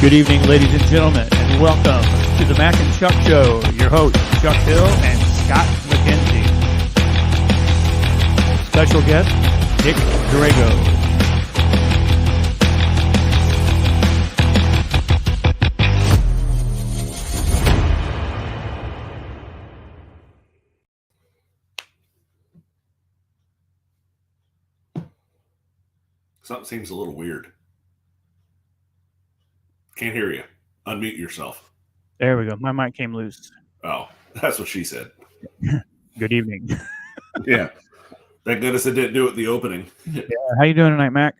Good evening, ladies and gentlemen, and welcome to the Mac and Chuck Show. Your hosts, Chuck Hill and Scott McKenzie. Special guest, Nick Drago. Something seems a little weird. Can't hear you. Unmute yourself. There we go. My mic came loose. Oh, that's what she said. Good evening. Yeah. Thank goodness I didn't do it at the opening. Yeah. How you doing tonight, Mac?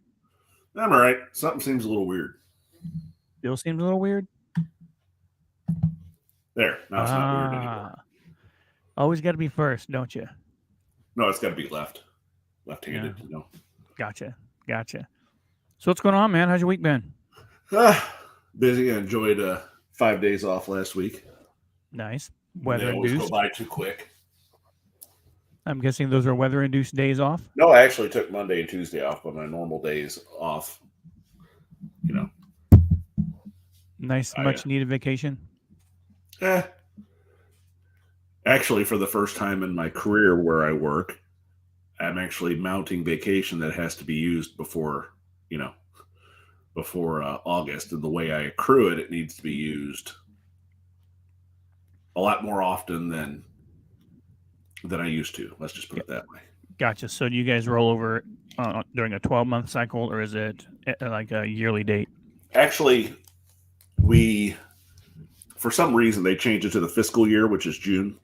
I'm all right. Something seems a little weird. Still seems a little weird? There. Now it's not weird anymore. Always got to be first, don't you? No, it's got to be left-handed. Yeah. You know. Gotcha. So what's going on, man? How's your week been? Busy. I enjoyed 5 days off last week. Nice. They Weather always induced. go by too quick. I'm guessing those are weather induced days off. No, I actually took Monday and Tuesday off, but my normal days off. You know. Nice, much needed vacation. Actually, for the first time in my career where I work, I'm actually mounting vacation that has to be used before August. And the way I accrue it, it needs to be used a lot more often than I used to. Let's just put it that way. Gotcha. So do you guys roll over during a 12-month cycle, or is it like a yearly date? Actually, for some reason, they changed it to the fiscal year, which is June.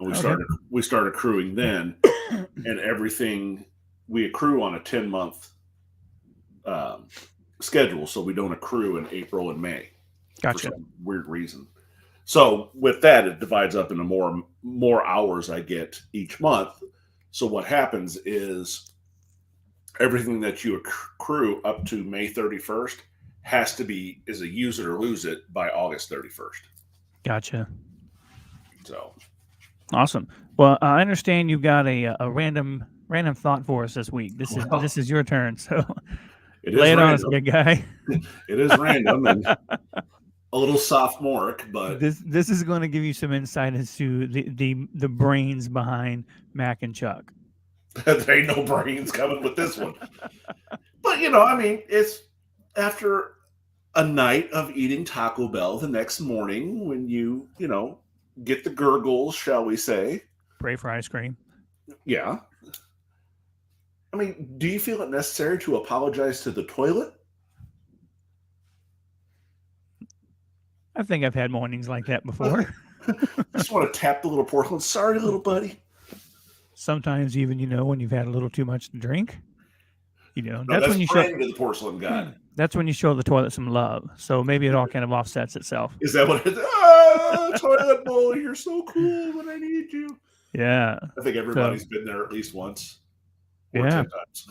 And we started accruing then, and everything we accrue on a 10-month schedule, so we don't accrue in April and May. Gotcha. For some weird reason. So with that, it divides up into more hours I get each month. So what happens is everything that you accrue up to May 31st is a use it or lose it by August 31st. Gotcha. So awesome. Well, I understand you've got a random thought for us this week. This is your turn. So lay it on us, big guy. It is random and a little sophomoric, but this is going to give you some insight into the brains behind Mac and Chuck. There ain't no brains coming with this one. But it's after a night of eating Taco Bell the next morning when you get the gurgles, shall we say. Pray for ice cream. Yeah. I mean, do you feel it necessary to apologize to the toilet? I think I've had mornings like that before. Just want to tap the little porcelain. Sorry, little buddy. Sometimes even, when you've had a little too much to drink, No, that's when you show to the porcelain god. That's when you show the toilet some love. So maybe it all kind of offsets itself. Is that what it is? Oh, toilet bowl, you're so cool when I need you. Yeah. I think everybody's been there at least once. Or 10 times.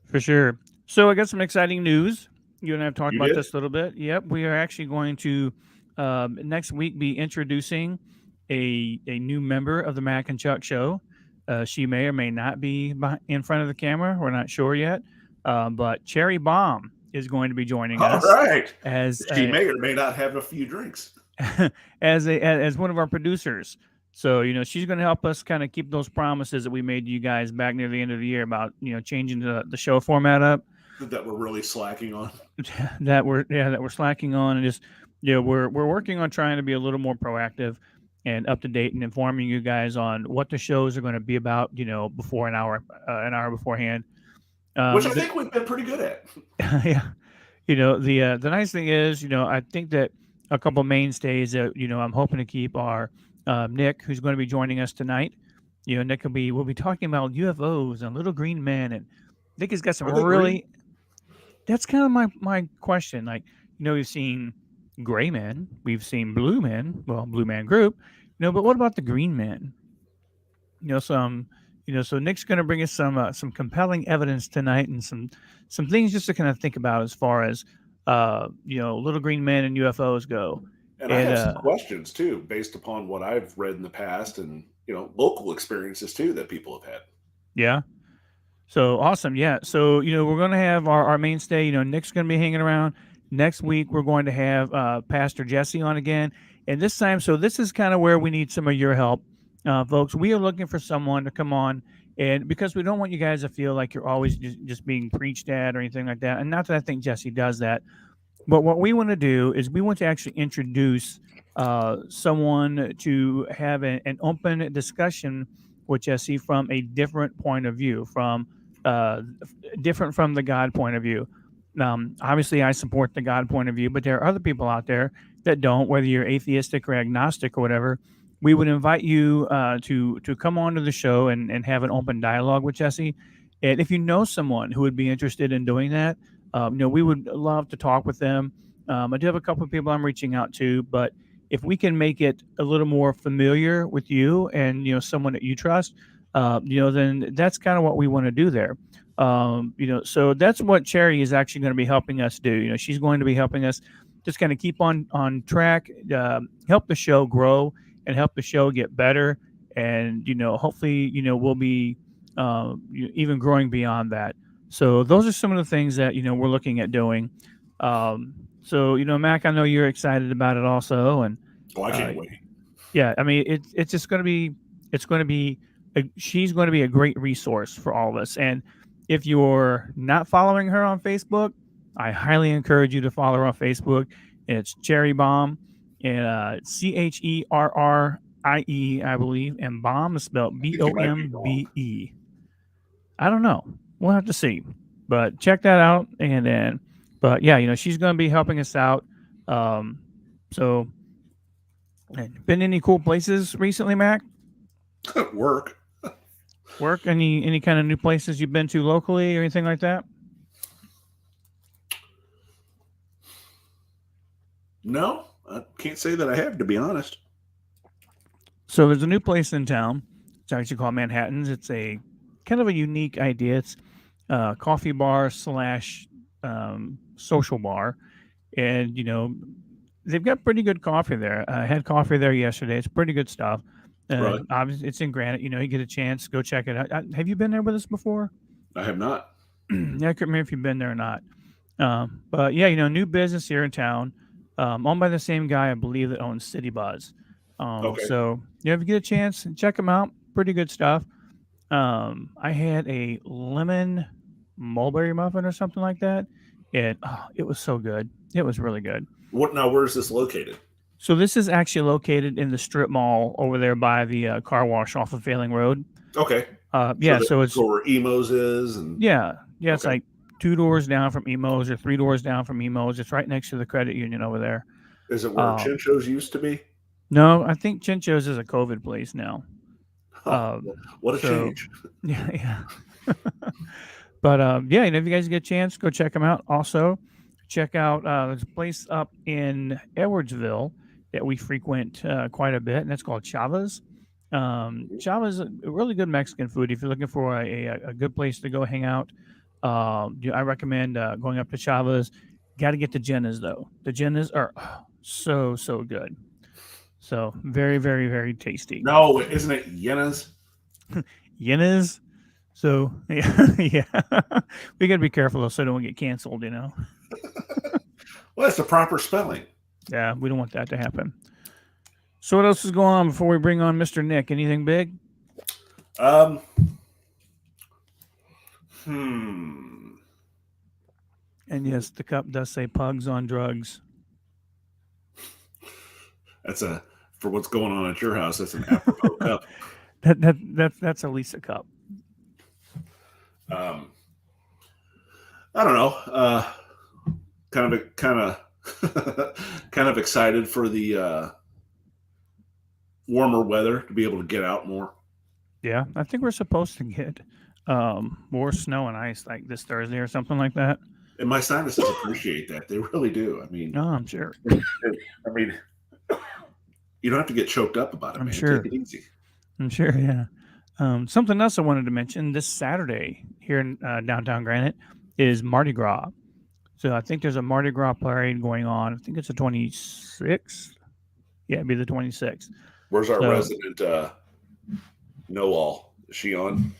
For sure. So I got some exciting news. You and I have talked about did? this a little bit. Yep. We are actually going to next week be introducing a new member of the Mac and Chuck Show. She may or may not be in front of the camera. We're not sure yet. But Cherry Bomb is going to be joining us. All right. As she may or may not have a few drinks. as one of our producers. So, she's going to help us kind of keep those promises that we made to you guys back near the end of the year about, changing the show format up. That we're really slacking on. That we're slacking on, and just we're working on trying to be a little more proactive and up to date and informing you guys on what the shows are going to be about, before an hour beforehand. Which I think we've been pretty good at. Yeah. The nice thing is, I think that a couple mainstays that, I'm hoping to keep are Nick, who's going to be joining us tonight. Nick we'll be talking about UFOs and little green men, and Nick has got some really green? That's kind of my question. Like, we've seen gray men, we've seen blue men, blue man group, but what about the green men? So Nick's going to bring us some compelling evidence tonight and some things just to kind of think about as far as little green men and UFOs go. And I have some questions too, based upon what I've read in the past and local experiences too that people have had. Yeah. So awesome. Yeah. So, we're going to have our mainstay, Nick's going to be hanging around. Next week we're going to have Pastor Jesse on again, and this time, so this is kind of where we need some of your help, folks. We are looking for someone to come on, and because we don't want you guys to feel like you're always just being preached at or anything like that. And not that I think Jesse does that, but what we want to do is we want to actually introduce someone to have an open discussion with Jesse from a different point of view, from different from the God point of view. Obviously, I support the God point of view, but there are other people out there that don't. Whether you're atheistic or agnostic or whatever, we would invite you to come on to the show and have an open dialogue with Jesse. And if you know someone who would be interested in doing that, we would love to talk with them. I do have a couple of people I'm reaching out to, but if we can make it a little more familiar with you and someone that you trust, then that's kind of what we want to do there. So that's what Cherry is actually going to be helping us do. She's going to be helping us just kind of keep on track, help the show grow, and help the show get better. And hopefully, we'll be even growing beyond that. So those are some of the things that we're looking at doing. So Mac, I know you're excited about it also, and Oh, I uh, can't wait. yeah, I mean it's just going to be she's going to be a great resource for all of us. And if you're not following her on Facebook, I highly encourage you to follow her on Facebook. It's Cherry Bomb, and Cherrie, I believe, and Bomb is spelled I think you might be wrong. Bombe. I don't know. We'll have to see. But check that out. And then, but yeah, she's going to be helping us out. Um, so, been any cool places recently, Mac? Work. Work? Any kind of new places you've been to locally or anything like that? No, I can't say that I have, to be honest. So there's a new place in town. It's actually called Manhattan's. It's a kind of a unique idea. It's a coffee bar slash social bar, and they've got pretty good coffee there. I had coffee there yesterday. It's pretty good stuff. Right. Obviously, it's in Granite. You get a chance, go check it out. Have you been there with us before? I have not. Yeah, I couldn't remember if you've been there or not. But yeah, new business here in town, owned by the same guy, I believe, that owns City Buzz. Okay. So if you get a chance, check them out. Pretty good stuff. I had a lemon mulberry muffin or something like that, and it was so good. It was really good. What now? Where is this located? So this is actually located in the strip mall over there by the car wash off of Failing Road. Okay. Yeah, so it's where Emos is, and yeah, it's okay. like 2 doors down from Emos or 3 doors down from Emos. It's right next to the credit union over there. Is it where Um, Chinchos used to be? no, I think Chincho's is a COVID place now. Huh. Um, What a so change. yeah, yeah. But yeah, if you guys get a chance, go check them out. Also, check out there's a place up in Edwardsville that we frequent quite a bit, and that's called Chava's. Chava's a really good Mexican food. If you're looking for a good place to go hang out, I recommend going up to Chava's. Got to get the Jennas though. The Jennas are so good. So very very very tasty. No, isn't it Yena's? Yennas. So yeah, yeah. We got to be careful though, so don't get canceled. Well, that's the proper spelling. Yeah, we don't want that to happen. So what else is going on before we bring on Mr. Nick? Anything big? Um. Hmm. And yes, the cup does say pugs on drugs. That's for what's going on at your house. That's an apropos cup. That's a Lisa cup. Um. I don't know. Kind of, kind of excited for the warmer weather to be able to get out more. Yeah, I think we're supposed to get more snow and ice like this Thursday or something like that. And my sinuses appreciate that. They really do. No, I'm sure. I mean, you don't have to get choked up about it, I'm man. sure. Take it easy. I'm sure. Yeah. Something else I wanted to mention this Saturday here in downtown Granite is Mardi Gras. So I think there's a Mardi Gras parade going on. I think it's the 26th. Yeah, it'd be the 26th. Where's our So resident know-all? Is she on?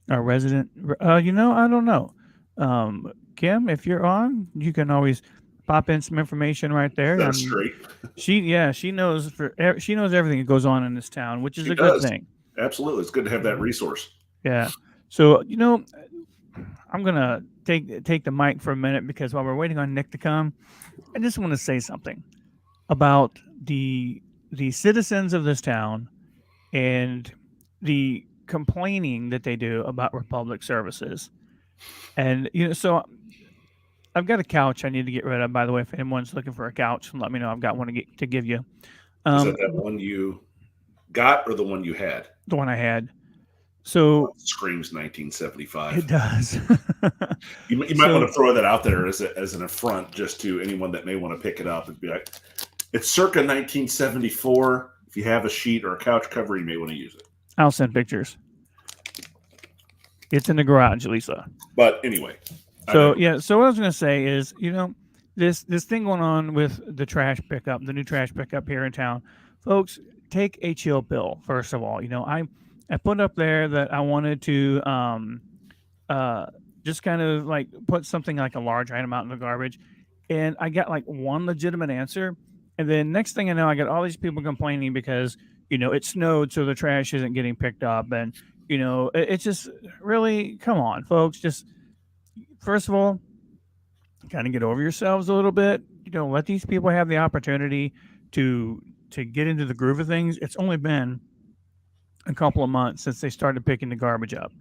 our resident, I don't know. Kim, if you're on, you can always pop in some information right there. Set us straight. She knows she knows everything that goes on in this town, which is She a good does. thing. Absolutely. It's good to have that resource. Yeah. So I'm gonna take the mic for a minute because while we're waiting on Nick to come, I just want to say something about the citizens of this town and the complaining that they do about Republic services. And so I've got a couch I need to get rid of. By the way, if anyone's looking for a couch, let me know. I've got one to give you. Is that one you got or the one you had? The one I had. So screams 1975. It does. you might want to throw that out there as an affront just to anyone that may want to pick it up and be like, it's circa 1974. If you have a sheet or a couch cover, you may want to use it. I'll send pictures. It's in the garage, Lisa. But anyway. So so what I was going to say is, this thing going on with the trash pickup, the new trash pickup here in town, folks, take a chill pill. First of all, I put up there that I wanted to just kind of like put something like a large item out in the garbage, and I got like one legitimate answer, and then next thing I know, I got all these people complaining because it snowed, so the trash isn't getting picked up, and it's just really, come on, folks, just first of all, kind of get over yourselves a little bit. Let these people have the opportunity to get into the groove of things. It's only been a couple of months since they started picking the garbage up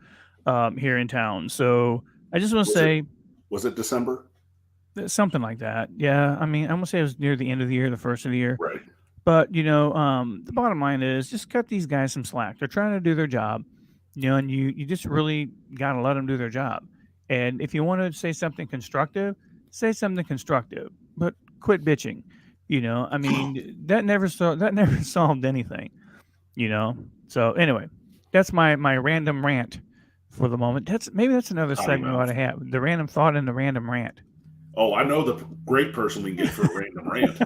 here in town. So I just want to say, was it December? Something like that. Yeah. I mean, I'm gonna say it was near the end of the year, the first of the year. Right. But the bottom line is just cut these guys some slack. They're trying to do their job, and you just really got to let them do their job. And if you want to say something constructive, say something constructive, but quit bitching. I mean, that never solved anything. So anyway, that's my random rant for the moment. Maybe that's another segment we ought to have, the random thought and the random rant. Oh, I know the great person we can get for a random rant.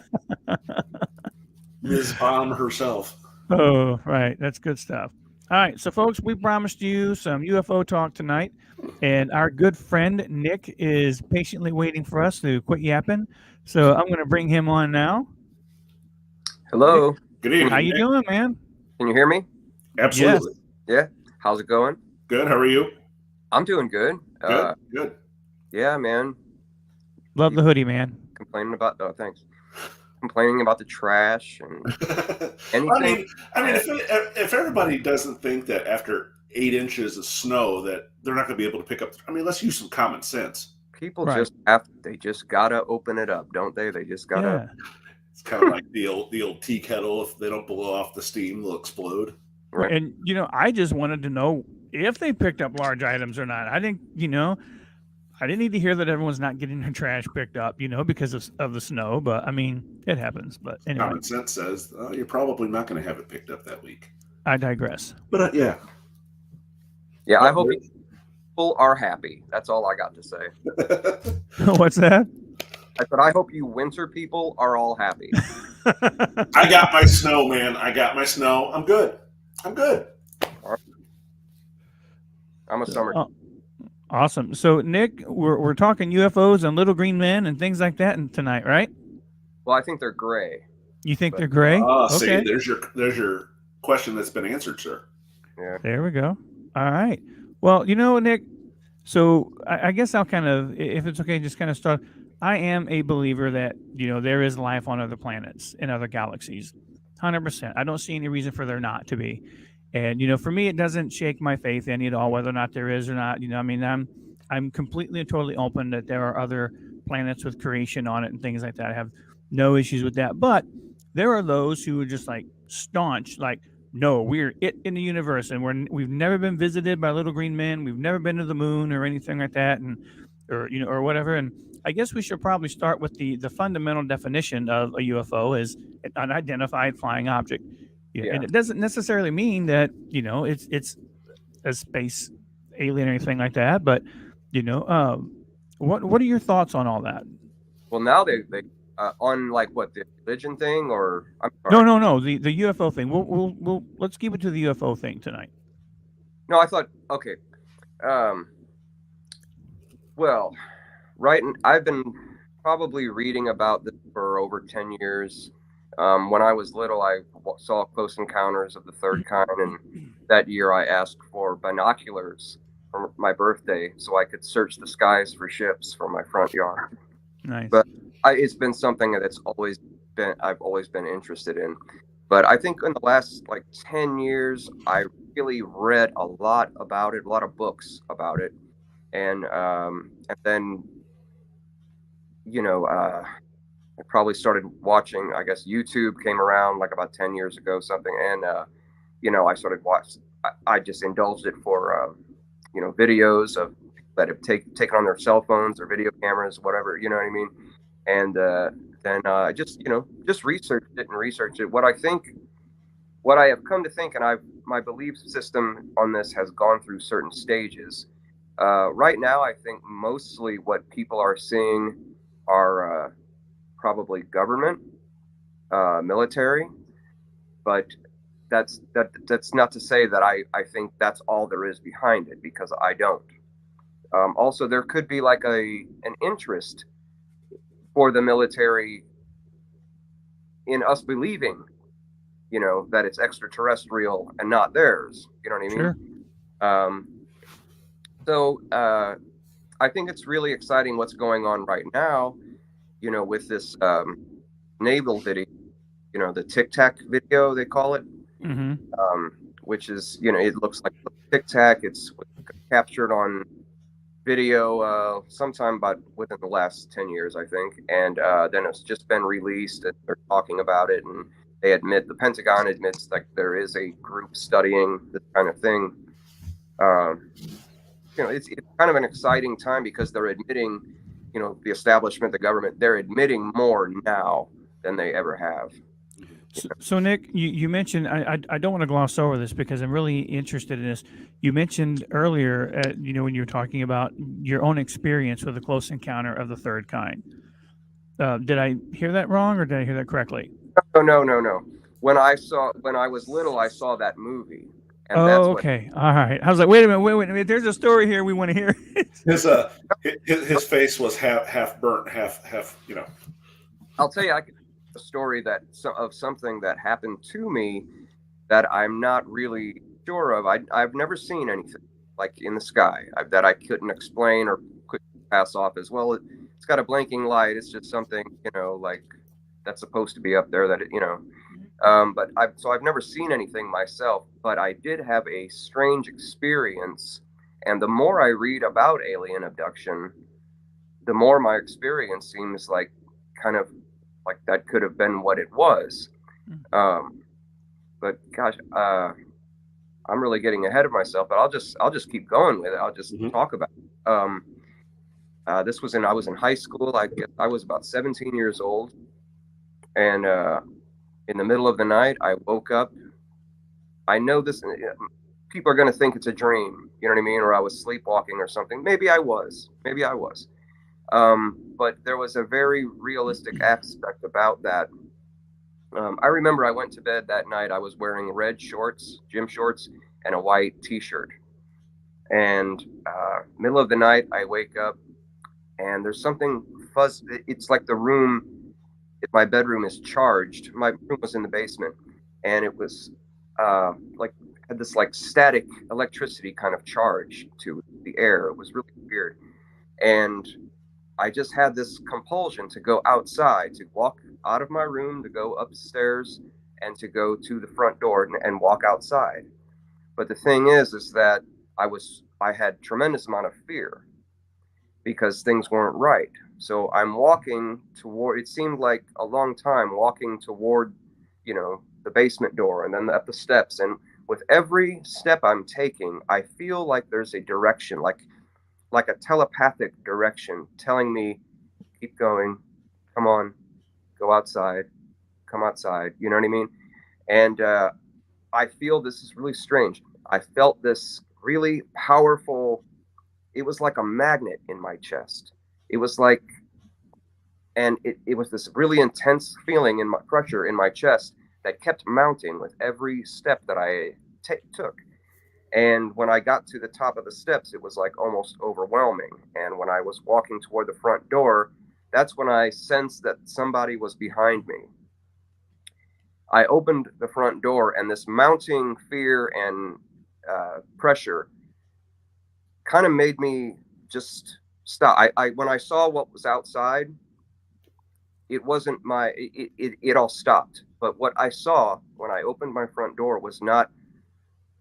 Ms. Bomb herself. Oh, right. That's good stuff. All right. So, folks, we promised you some UFO talk tonight, and our good friend Nick is patiently waiting for us to quit yapping. So I'm going to bring him on now. Hello. Nick, good evening. How you Nick. doing, man? Can you hear me? Absolutely. Yes. Yeah. How's it going? Good. How are you? I'm doing good. Good. Yeah, man. Love the hoodie, man. Thanks. Complaining about the trash and anything. I mean, if everybody doesn't think that after 8 inches of snow that they're not going to be able to pick up, let's use some common sense. People just gotta open it up, don't they? They just gotta. Yeah. It's kind of like the old tea kettle. If they don't blow off the steam, they'll explode. Right. And I just wanted to know if they picked up large items or not. I didn't need to hear that everyone's not getting their trash picked up, because of the snow. But I mean, it happens. But anyway, common sense says you're probably not going to have it picked up that week. I digress. But Yeah, I hope people are happy. That's all I got to say. What's that? I said, I hope you winter people are all happy. I got my snow, man. I got my snow. I'm good. I'm a summer. Awesome. So, Nick, we're talking UFOs and little green men and things like that tonight, right? Well, I think they're gray. You think they're gray? Okay. See, there's your question that's been answered, sir. Yeah. There we go. All right. Well, Nick, so I guess I'll kind of, if it's okay, just kind of start. I am a believer that, there is life on other planets in other galaxies. 100%. I don't see any reason for there not to be. And, for me, it doesn't shake my faith any at all, whether or not there is or not. I mean, I'm completely and totally open that there are other planets with creation on it and things like that. I have no issues with that. But there are those who are just like staunch, like, no, we're it in the universe, and we've never been visited by little green men. We've never been to the moon or anything like that, or whatever. And I guess we should probably start with the fundamental definition of a UFO is an unidentified flying object. Yeah. And it doesn't necessarily mean that it's a space alien or anything like that. But what are your thoughts on all that? Well, now they on like what, the religion thing, or I'm sorry. No, the UFO thing. We'll let's keep it to the UFO thing tonight. No, I thought, okay. Well, right. I've been probably reading about this for over 10 years. When I was little, I saw Close Encounters of the Third Kind, and that year I asked for binoculars for my birthday so I could search the skies for ships from my front yard. Nice. But it's been something that's I've always been interested in. But I think in the last like 10 years, I really read a lot about it, a lot of books about it, and then I probably started watching. I guess YouTube came around like about 10 years ago, something, and I started watching. I just indulged it for videos of that have taken on their cell phones or video cameras, whatever, you know what I mean. And then I just researched it. What I have come to think, and my belief system on this has gone through certain stages. Right now, I think mostly what people are seeing are probably government, military, but that's not to say that I think that's all there is behind it, because I don't. Also, there could be like an interest for the military in us believing, that it's extraterrestrial and not theirs. You know what I mean? Sure. So I think it's really exciting what's going on right now, with this naval video, the Tic Tac video, they call it, which is, it looks like Tic Tac. It's captured on video sometime within the last 10 years, I think. And then it's just been released, and they're talking about it, and the Pentagon admits that there is a group studying this kind of thing. It's kind of an exciting time because they're admitting, the establishment, the government, they're admitting more now than they ever have. So Nick, you mentioned, I don't want to gloss over this because I'm really interested in this. You mentioned earlier, when you were talking about your own experience with a close encounter of the third kind. Did I hear that wrong, or did I hear that correctly? No. When I was little, I saw that movie. And okay. All right. I was like, wait a minute. There's a story here we want to hear. His face was half burnt, half. I'll tell you, I could a story of something that happened to me that I'm not really sure of. I've never seen anything like in the sky that I couldn't explain or couldn't pass off as well. It's got a blinking light. It's just something, like that's supposed to be up there that, but I've never seen anything myself, but I did have a strange experience. And the more I read about alien abduction, the more my experience seems like kind of like that could have been what it was. But gosh, I'm really getting ahead of myself, but I'll just keep going with it. I'll just talk about it. This was I was in high school. I was about 17 years old. And in the middle of the night, I woke up. I know this, people are going to think it's a dream, you know what I mean? Or I was sleepwalking or something. Maybe I was. But there was a very realistic aspect about that. I remember I went to bed that night. I was wearing red shorts, gym shorts, and a white t-shirt. And middle of the night, I wake up and there's something fuzz. It's like the room, my bedroom is charged. My room was in the basement, and it was had this like static electricity kind of charge to the air. It was really weird. And I just had this compulsion to go outside, to walk out of my room, to go upstairs, and to go to the front door and walk outside. But the thing is that I had tremendous amount of fear because things weren't right. So I'm walking toward, it seemed like a long time walking toward, the basement door and then up the steps. And with every step I'm taking, I feel like there's a direction, like a telepathic direction telling me, keep going, come on, go outside, come outside. You know what I mean? And I feel this is really strange. I felt this really powerful, it was like a magnet in my chest. It was like, and it was this really intense feeling in my pressure in my chest that kept mounting with every step that I took. And when I got to the top of the steps, it was like almost overwhelming. And when I was walking toward the front door, that's when I sensed that somebody was behind me. I opened the front door, and this mounting fear and pressure kind of made me just stop. I when I saw what was outside, it wasn't my it all stopped. But what I saw when I opened my front door was not,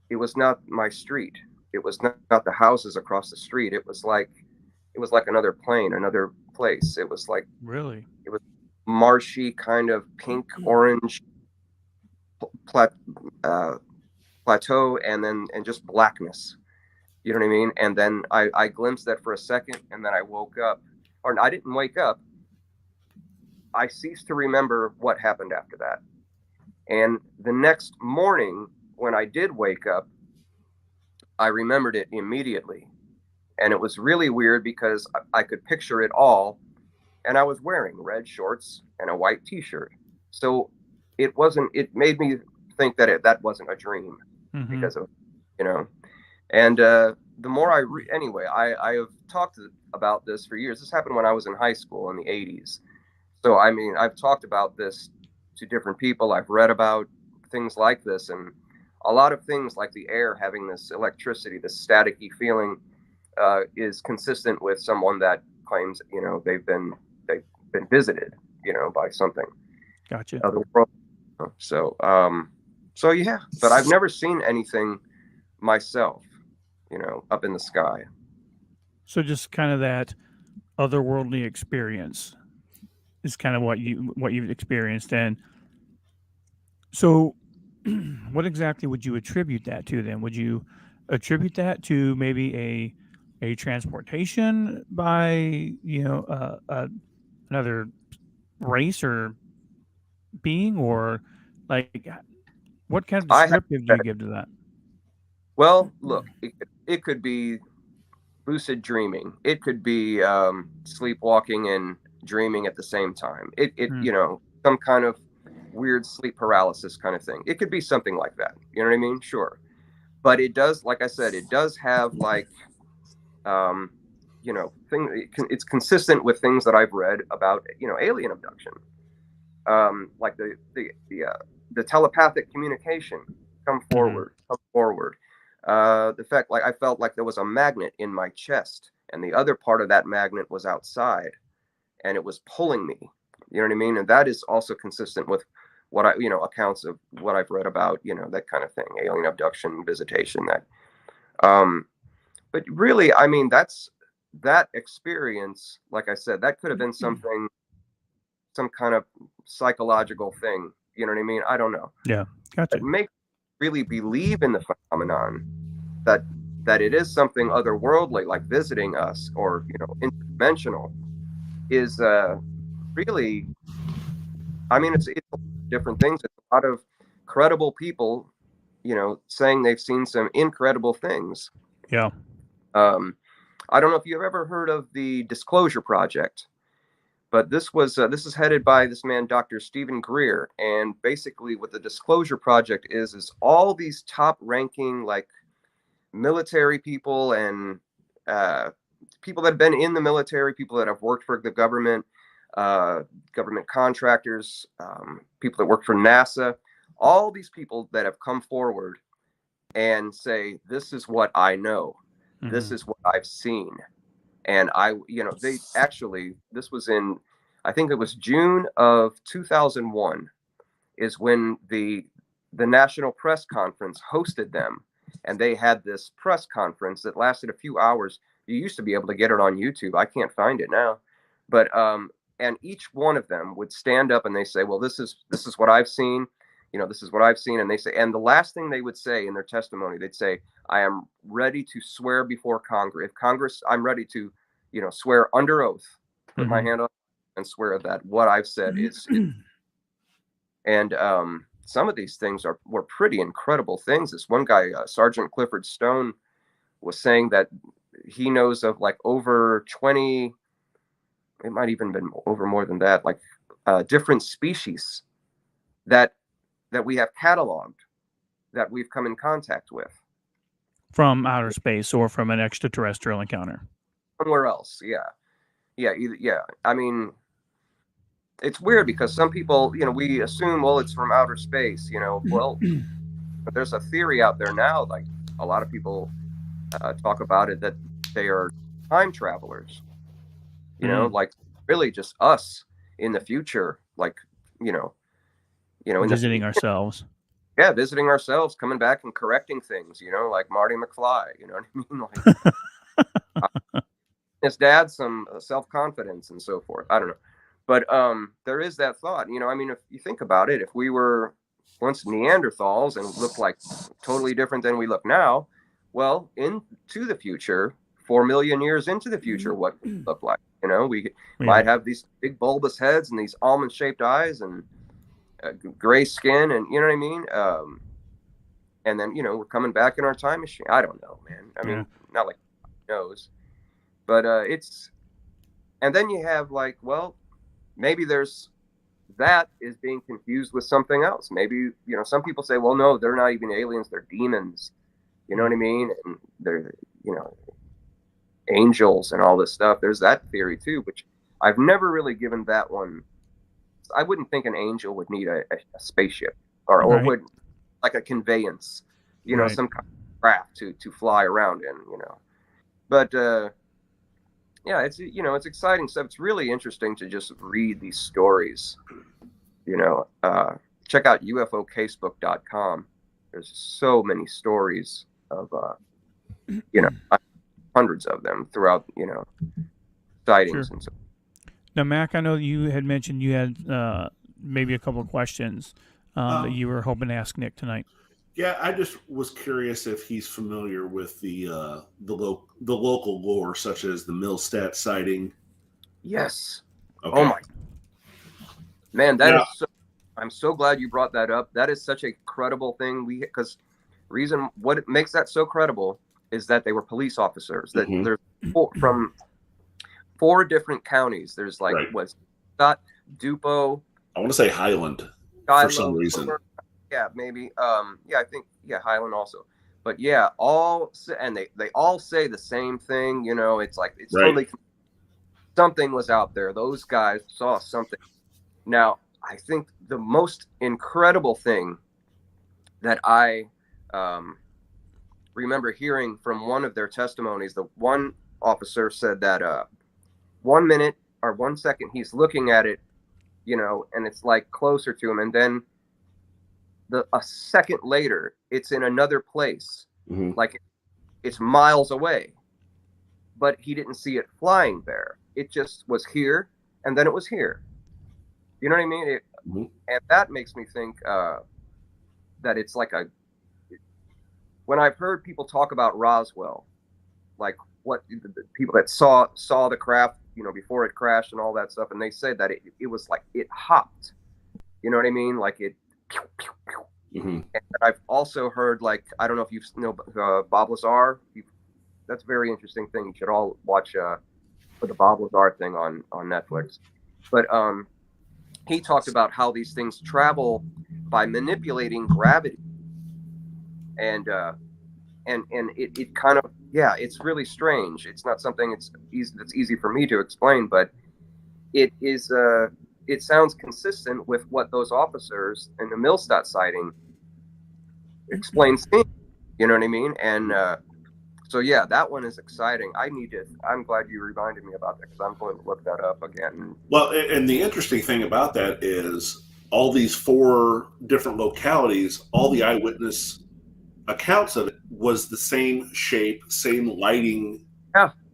it was not my street. It was not the houses across the street. It was like another plane, another place. It was like, Really? it was marshy, kind of pink orange plat, uh, plateau, and just blackness. You know what I mean? And then I glimpsed that for a second, and then I woke up. Or I didn't wake up. I ceased to remember what happened after that. And the next morning, when I did wake up, I remembered it immediately. And it was really weird because I could picture it all. And I was wearing red shorts and a white t-shirt. So it made me think that that wasn't a dream, Mm-hmm. because of, you know, and the more anyway, I have talked about this for years. This happened when I was in high school in the 80s. So, I mean, I've talked about this to different people. I've read about things like this, and a lot of things like the air having this electricity, this staticky feeling, is consistent with someone that claims, they've been visited, by something Gotcha. other world. So, so yeah, but I've never seen anything myself, up in the sky. So just kind of that otherworldly experience is kind of what you've experienced. And so what exactly would you attribute that to then? Would you attribute that to maybe a transportation by, another race or being, or like what kind of I have, descriptive do you give to that? well, look, it could be lucid dreaming. It could be sleepwalking and dreaming at the same time. Hmm. Some kind of weird sleep paralysis kind of thing. It could be something like that. You know what I mean? Sure. But it does, like I said, it does have like, it's consistent with things that I've read about, alien abduction, like the telepathic communication, come Mm-hmm. forward, come forward. The fact, like, I felt like there was a magnet in my chest, and the other part of that magnet was outside, and it was pulling me. You know what I mean? And that is also consistent with what accounts of what I've read about, that kind of thing, alien abduction, visitation, that. But really, I mean, that experience, like I said, that could have been something, some kind of psychological thing. You know what I mean? I don't know. Yeah, gotcha. It makes me really believe in the phenomenon that it is something otherworldly, like visiting us, or interdimensional, is really. I mean, it's different things. It's a lot of credible people, saying they've seen some incredible things. Yeah. I don't know if you've ever heard of the Disclosure Project, but this is headed by this man, Dr. Stephen Greer, and basically what the Disclosure Project is all these top-ranking, like, military people and people that have been in the military, people that have worked for the government, government contractors, people that work for NASA, all these people that have come forward and say, this is what I know. Mm-hmm. This is what I've seen. And they actually, this was in, I think it was June of 2001 is when the National Press Conference hosted them. And they had this press conference that lasted a few hours. You used to be able to get it on YouTube. I can't find it now. But and each one of them would stand up and they say, well, this is what I've seen. This is what I've seen. And they say, and the last thing they would say in their testimony, they'd say, I am ready to swear before Congress. If Congress, I'm ready to, swear under oath, put my hand on and swear that what I've said is. And some of these things were pretty incredible things. This one guy, Sergeant Clifford Stone, was saying that he knows of like over 20, it might even been over more than that, like different species that we have cataloged, that we've come in contact with. From outer space or from an extraterrestrial encounter. Somewhere else, yeah. Yeah, I mean, it's weird because some people, we assume, well, it's from outer space, well, but there's a theory out there now, like a lot of people talk about it, that they are time travelers, like really just us in the future, like, in visiting ourselves. yeah, visiting ourselves, coming back and correcting things, like Marty McFly, you know what I mean? Like his dad, some self-confidence and so forth. I don't know. But there is that thought, I mean, if you think about it, if we were once Neanderthals and looked like totally different than we look now, well, into the future, 4 million years into the future, what we look like, we might have these big bulbous heads and these almond-shaped eyes and gray skin, and you know what I mean? And then, we're coming back in our time machine. I don't know, man. I mean, not like knows, but and then you have like, well, maybe there's that is being confused with something else. Maybe, some people say, well, no, they're not even aliens, they're demons. You know what I mean? And they're, angels and all this stuff. There's that theory too, which I've never really given that one. I wouldn't think an angel would need a spaceship or would like a conveyance, some kind of craft to fly around in, But yeah, it's exciting stuff. It's really interesting to just read these stories. Check out UFOcasebook.com. There's so many stories of hundreds of them throughout, sightings and so. Now, Mac, I know you had mentioned you had maybe a couple of questions that you were hoping to ask Nick tonight. Yeah, I just was curious if he's familiar with the local lore, such as the Millstat sighting. Yes. Okay. Oh my man, that is so. I'm so glad you brought that up. That is such a credible thing. Because what it makes that so credible is that they were police officers. That they're from 4 different counties. There's like what's Scott, Dupo. I want to say Highland for some reason. Yeah, maybe. I think Highland also. But yeah, and they all say the same thing. It's like it's totally something was out there. Those guys saw something. Now, I think the most incredible thing that I remember hearing from one of their testimonies, the one officer said that 1 minute or 1 second he's looking at it, and it's like closer to him, and then a second later it's in another place, like it's miles away, but he didn't see it flying there. It just was here, and then it was here. You know what I mean? And that makes me think that it's like when I've heard people talk about Roswell, like what the people that saw the craft, before it crashed and all that stuff, and they said that it was like it hopped. You know what I mean? Like it. Pew, pew, pew. And I've also heard, like, I don't know if you know Bob Lazar. That's a very interesting thing. You should all watch the Bob Lazar thing on Netflix. But he talked about how these things travel by manipulating gravity, and it kind of, it's really strange. It's not something that's easy for me to explain, but it is. It sounds consistent with what those officers in the Millstat sighting explains. You know what I mean? And so yeah, that one is exciting. I'm glad you reminded me about that, because I'm going to look that up again. Well, and the interesting thing about that is all these 4 different localities, all the eyewitness accounts of it was the same shape, same lighting,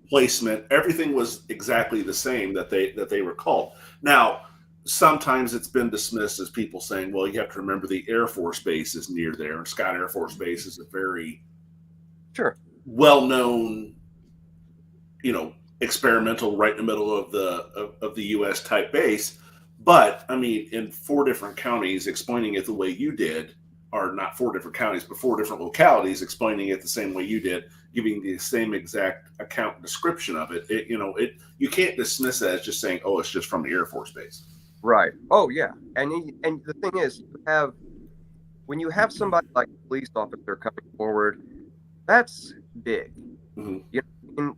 placement. Everything was exactly the same that they recalled. Now, sometimes it's been dismissed as people saying, well, you have to remember the Air Force Base is near there, and Scott Air Force Base is a very well-known, experimental, right in the middle of the U.S. type base. But I mean, in 4 different counties explaining it the way you did, or not 4 different counties, but 4 different localities explaining it the same way you did, giving the same exact account description of it. You can't dismiss it as just saying, oh, it's just from the Air Force Base. Right. Oh yeah. And the thing is, when you have somebody like a police officer coming forward, that's big.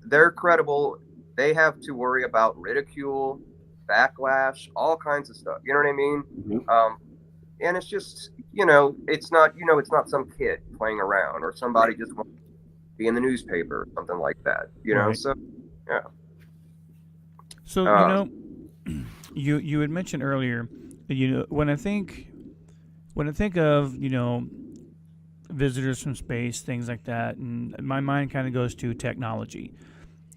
They're credible. They have to worry about ridicule. backlash, all kinds of stuff. You know what I mean? Mhm. And it's just, it's not some kid playing around or somebody just wants to be in the newspaper or something like that. Right. So yeah. So Um, you had mentioned earlier, when I think of visitors from space, things like that, and my mind kind of goes to technology.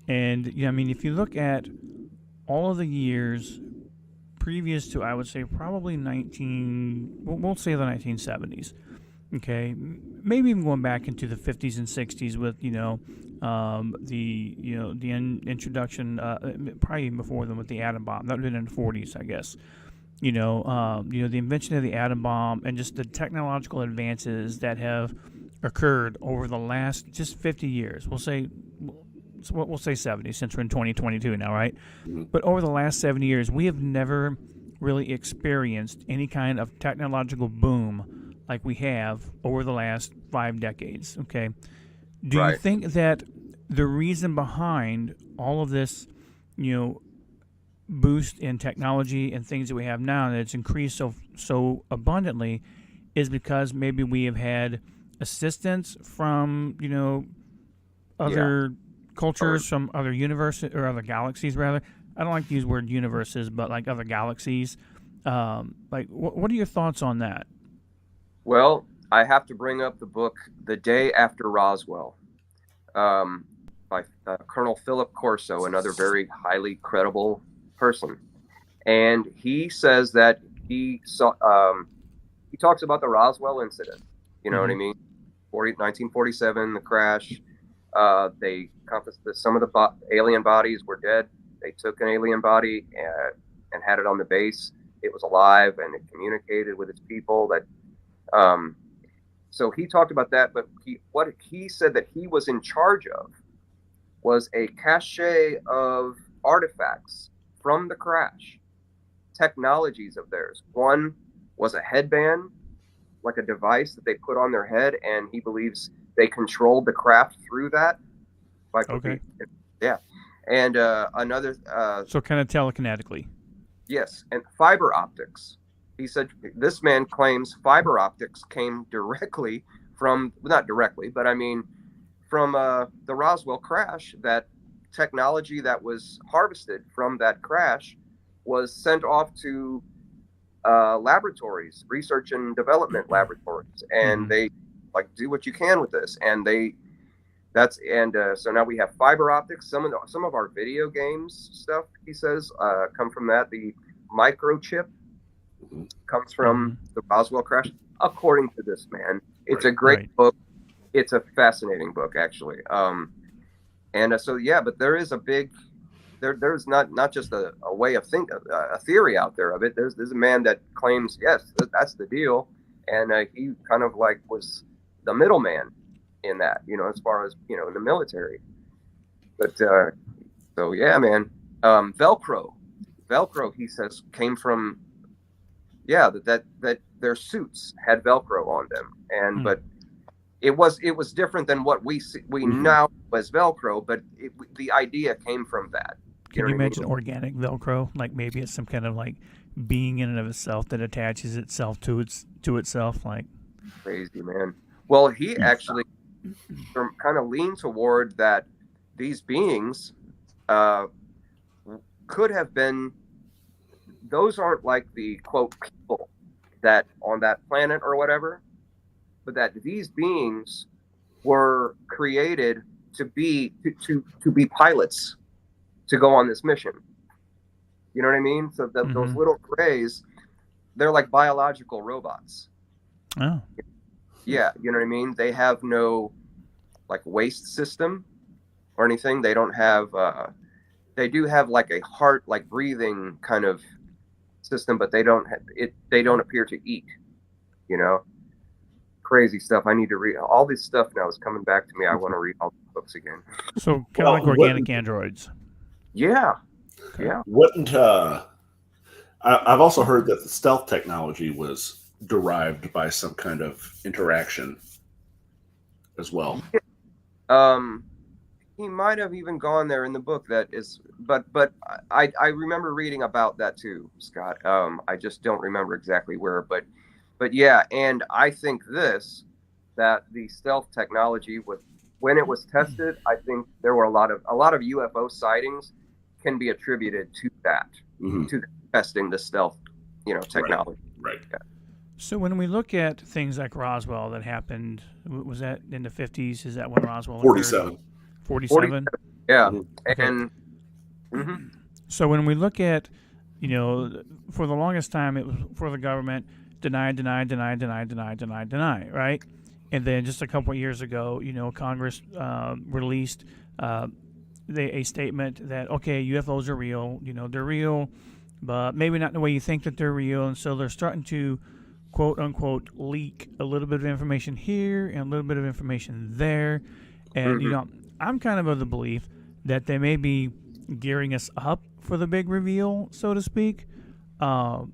And I mean, if you look at all of the years previous to, I would say probably 19, we'll say the 1970s. Okay, maybe even going back into the 50s and 60s with the introduction, probably even before them with the atom bomb. That would have been in the 40s, I guess. The invention of the atom bomb and just the technological advances that have occurred over the last just 50 years. We'll say 70 since we're in 2022 now, right? Mhm. But over the last 70 years, we have never really experienced any kind of technological boom like we have over the last 5 decades. Okay, do you right. think that the reason behind all of this, you know, boost in technology and things that we have now that it's increased so abundantly is because maybe we have had assistance from Yeah. other Or, cultures, from other universes or other galaxies rather. I don't like to use the word universes, but like other galaxies. Like what are your thoughts on that? well, I have to bring up the book The Day After Roswell, um, by Colonel Philip Corso, another very highly credible person. And he says that he saw, he talks about the Roswell incident. You know what Mm-hmm. I mean? 1947, the crash. They confiscated some of the alien bodies were dead. They took an alien body and had it on the base. It was alive and it communicated with its people. Um, so he talked about that, but what he said that he was in charge of was a cache of artifacts from the crash, technologies of theirs. One was a headband, like a device that they put on their head, and he believes they controlled the craft through that. Okay. Yeah. And another, So kind of telekinetically. yes, and fiber optics. He said this man claims fiber optics came directly from, not directly, but I mean, from the Roswell crash. That technology that was harvested from that crash was sent off to laboratories, research and development laboratories, and Mm-hmm. they like do what you can with this, and so now we have fiber optics. Some of our video games stuff, he says, come from that. The microchip Mhm. comes Mm-hmm. from the Roswell crash, according to this man. It's Right. a great Right. book. It's a fascinating book, actually. And so yeah, but there is a big there's not just a way of a theory out there of it. There's a man that claims yes, that's the deal, and he kind of like was the middleman in that, as far as in the military. But so yeah, man, Velcro, he says, came from, yeah, that their suits had Velcro on them, and Mm. but it was different than what we Mhm. now as Velcro, but the idea came from that. You Can know you what I mean? imagine organic Velcro? Like maybe it's some kind of like being in and of itself that attaches itself to itself. Like Crazy, man. Well, he actually kind of leaned toward that these beings uh, could have been. Those aren't like the quote people that on that planet or whatever, but that these beings were created to be pilots to go on this mission. You know what I mean? So those mm-hmm. little grays, they're like biological robots. Oh, Yeah, you know what I mean? They have no like waste system or anything. They don't have. They do have like a heart, like breathing kind of system, but they don't have it. They don't appear to eat. You know, crazy stuff. I need to read all this stuff now. Is coming back to me. I want to read all the books again. so kind of Well, like organic androids. Yeah, Okay. yeah. wouldn't I've also heard that the stealth technology was derived by some kind of interaction as well. Um, he might have even gone there in the book. That is, but I remember reading about that too, Scott. I just don't remember exactly where, but yeah, and I think that the stealth technology was, when it was tested, I think there were a lot of UFO sightings can be attributed to that, Mhm. to testing the stealth, technology. Right. Yeah. So when we look at things like Roswell that happened, was that in the 50s? Is that when Roswell occurred? 47. 47? Yeah, Mhm. Okay. and mhm. So when we look at, for the longest time, it was for the government, deny, deny, deny, deny, deny, deny, deny, right? And then just a couple of years ago, Congress released a statement that, okay, UFOs are real, they're real, but maybe not the way you think that they're real. And so they're starting to, quote unquote, leak a little bit of information here and a little bit of information there. And, Mhm. I'm kind of the belief that they may be gearing us up for the big reveal, so to speak. With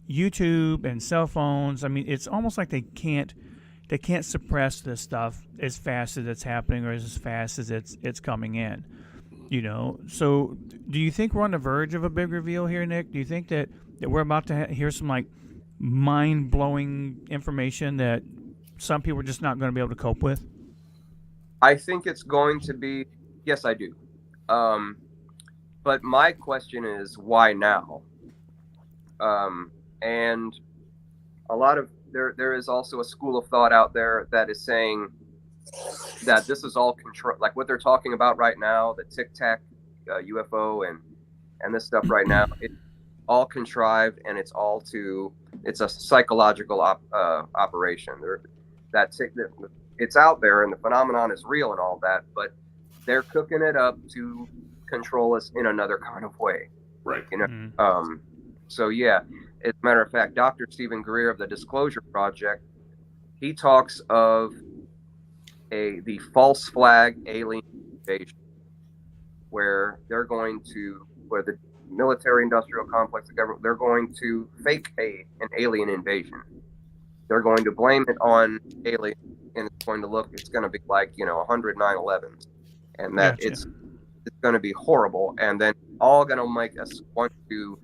YouTube and cell phones, I mean, it's almost like they can't suppress this stuff as fast as it's happening or as fast as it's coming in. So do you think we're on the verge of a big reveal here, Nick? Do you think that we're about to hear some like mind blowing information that some people are just not going to be able to cope with? I think it's going to be, yes, I do. Um, but my question is, why now? And a lot of there is also a school of thought out there that is saying that this is all control, like what they're talking about right now, the Tic Tac UFO and this stuff right now. It's all contrived, and it's a psychological operation. It's out there, and the phenomenon is real and all that, but they're cooking it up to control us in another kind of way. Right. So yeah, as a matter of fact, Dr. Stephen Greer of the Disclosure Project, he talks of the false flag alien invasion, where the military industrial complex, the government, they're going to fake an alien invasion. They're going to blame it on aliens, and it's going to be like 100 9/11s, and that Gotcha. it's going to be horrible, and then all going to make us want to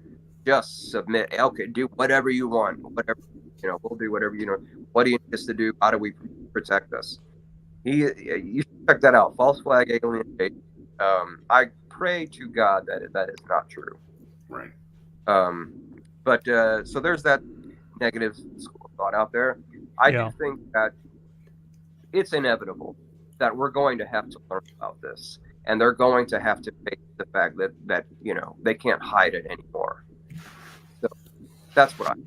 just submit. Okay, do whatever you want, whatever we'll do whatever What do you need us to do? How do we protect us? You should check that out. False flag alien invasion. I pray to God that is not true. Right. But so there's that negative school of thought out there. I do think that it's inevitable that we're going to have to learn about this, and they're going to have to face the fact that they can't hide it anymore. So that's what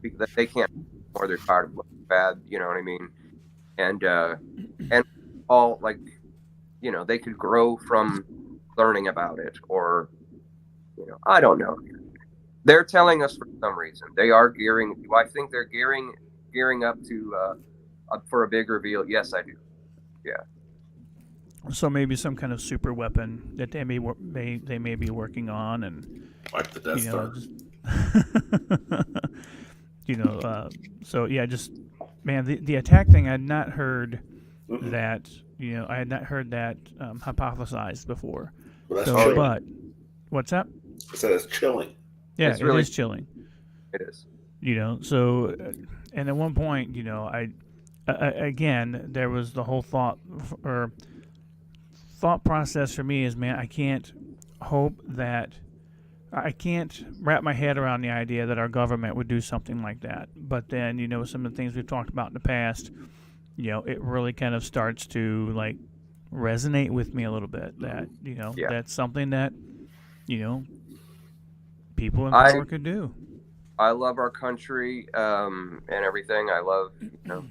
because they can't, or they're tired of looking bad. You know what I mean? And all, like, they could grow from learning about it, or I don't know. They're telling us for some reason they are gearing. Do I think they're gearing up to for a big reveal? Yes, I do. Yeah. So maybe some kind of super weapon that they may be working on, and Like the Death Star. So yeah, just man, the attack thing, I had not heard that. I had not heard that hypothesized before. Well, that's chilling. But what's that? I said it's chilling. Yeah, It's really is chilling. It is. So, and at one point, again, there was the whole thought process for me is, man, I can't wrap my head around the idea that our government would do something like that. But then, some of the things we've talked about in the past, it really kind of starts to like resonate with me a little bit. That that's something that people in power could do. I love our country and everything. I love, can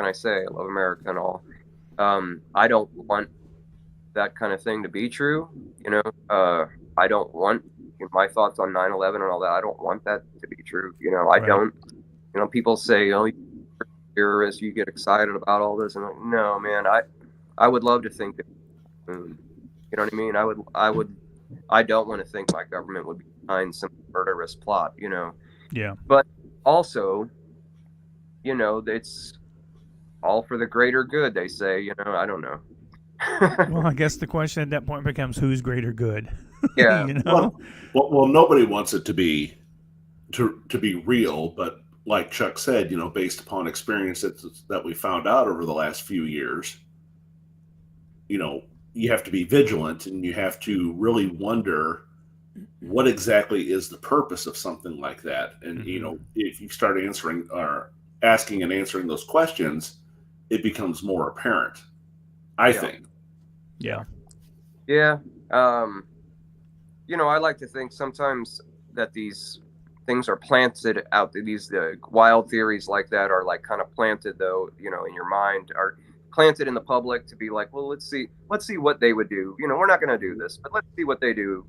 I say, I love America and all. I don't want that kind of thing to be true. I don't want my thoughts on 9/11 and all that. I don't want that to be true. I don't. People say, "Oh, you're a terrorist." You get excited about all this, and like, no, man. I would love to think that. You know what I mean? I would. I don't want to think my government would be behind some murderous plot. Yeah. But also, it's all for the greater good, they say. I don't know. Well, I guess the question at that point becomes who's greater good. Yeah. You know? Well, nobody wants it to be real, but like Chuck said, based upon experience that we found out over the last few years, you have to be vigilant and you have to really wonder what exactly is the purpose of something like that. And if you start answering or asking and answering those questions, it becomes more apparent, I think. Yeah. Yeah. I like to think sometimes that these things are planted out. These wild theories like that are like kind of planted, though, in your mind, are planted in the public to be like, well, let's see what they would do. We're not going to do this, but let's see what they do.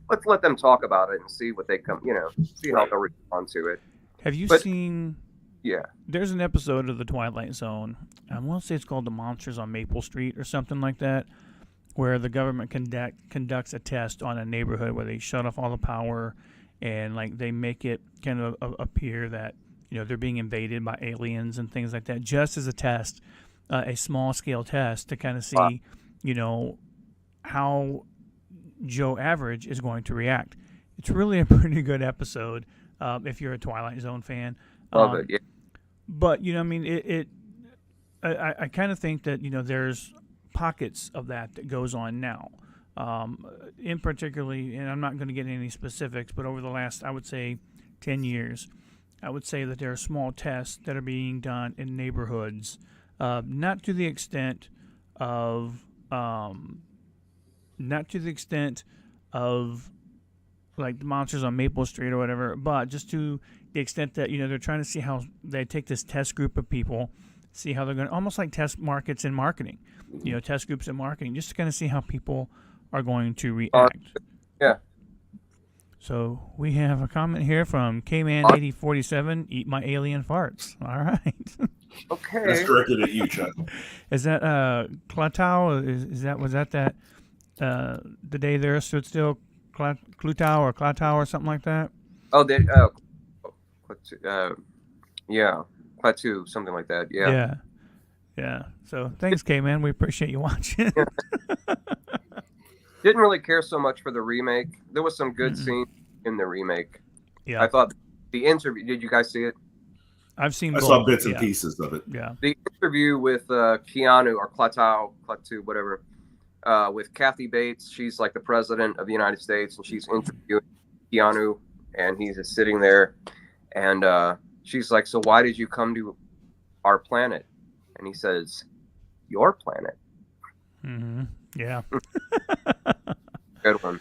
Let's let them talk about it and see what they see how they'll respond to it. Have you seen? Yeah. There's an episode of The Twilight Zone. I want to say it's called The Monsters on Maple Street or something like that, where the government conducts a test on a neighborhood where they shut off all the power and like they make it kind of appear that they're being invaded by aliens and things like that, just as a test, a small scale test to kind of see, how Joe Average is going to react. It's really a pretty good episode if you're a Twilight Zone fan. Love it. Yeah. But I kind of think that there's pockets of that goes on now. In particularly, and I'm not going to get into any specifics, but over the last, I would say, 10 years, I would say that there are small tests that are being done in neighborhoods, not to the extent of like the monsters on Maple Street or whatever, but just to the extent that they're trying to see how they take this test group of people, see how they're going to, almost like test markets in marketing, test groups in marketing, just to kind of see how people are going to react. Yeah. So we have a comment here from Kman8047. Eat my alien farts. All right. Okay. That's directed at you, Chuck. Is that Clatau? Was that the day there stood still? Clatau or something like that? Oh, yeah, Plateau, something like that. Yeah. Yeah. So thanks, K-Man. We appreciate you watching. Didn't really care so much for the remake. There was some good scenes in the remake. Yeah. I thought the interview. Did you guys see it? I've seen. I saw bits and pieces of it. Yeah. The interview with Keanu or Klaatu, whatever, with Kathy Bates. She's like the president of the United States, and she's interviewing Keanu, and he's just sitting there, and she's like, "So why did you come to our planet?" And he says, "Your planet." Mm-hmm. Yeah. Good one.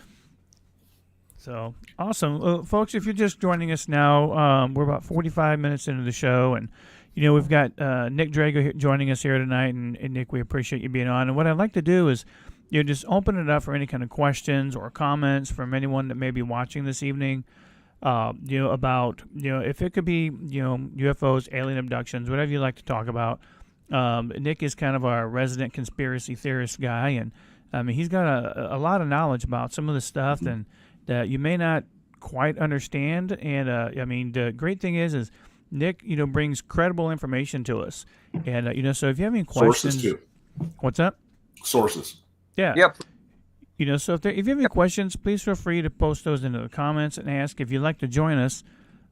So awesome, folks! If you're just joining us now, we're about 45 minutes into the show, and we've got Nick Drago joining us here tonight. And Nick, we appreciate you being on. And what I'd like to do is, just open it up for any kind of questions or comments from anyone that may be watching this evening. About if it could be UFOs, alien abductions, whatever you like to talk about. Nick is kind of our resident conspiracy theorist guy, and I mean he's got a lot of knowledge about some of the stuff that you may not quite understand. And I mean the great thing is Nick brings credible information to us, and so if you have any questions, sources too. What's up? Sources. Yeah. Yep. So if you have any questions, please feel free to post those into the comments and ask. If you'd like to join us,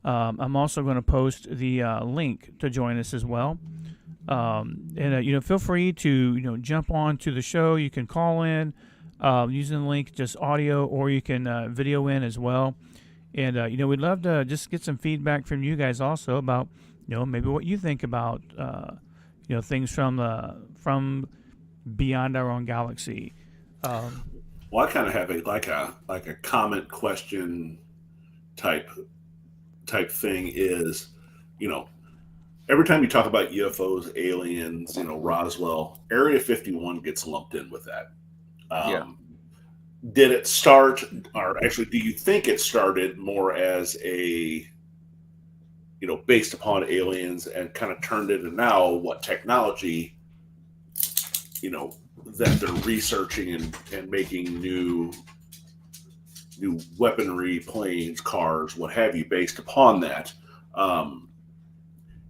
I'm also going to post the link to join us as well. And feel free to jump on to the show. You can call in using the link, just audio, or you can video in as well. And we'd love to just get some feedback from you guys also about maybe what you think about things from beyond our own galaxy. Well, I kind of have a comment question type thing is, every time you talk about UFOs, aliens, Roswell, Area 51 gets lumped in with that. Did it start, or actually, do you think it started more as a, based upon aliens and kind of turned into now what technology, that they're researching and making new weaponry, planes, cars, what have you, based upon that. And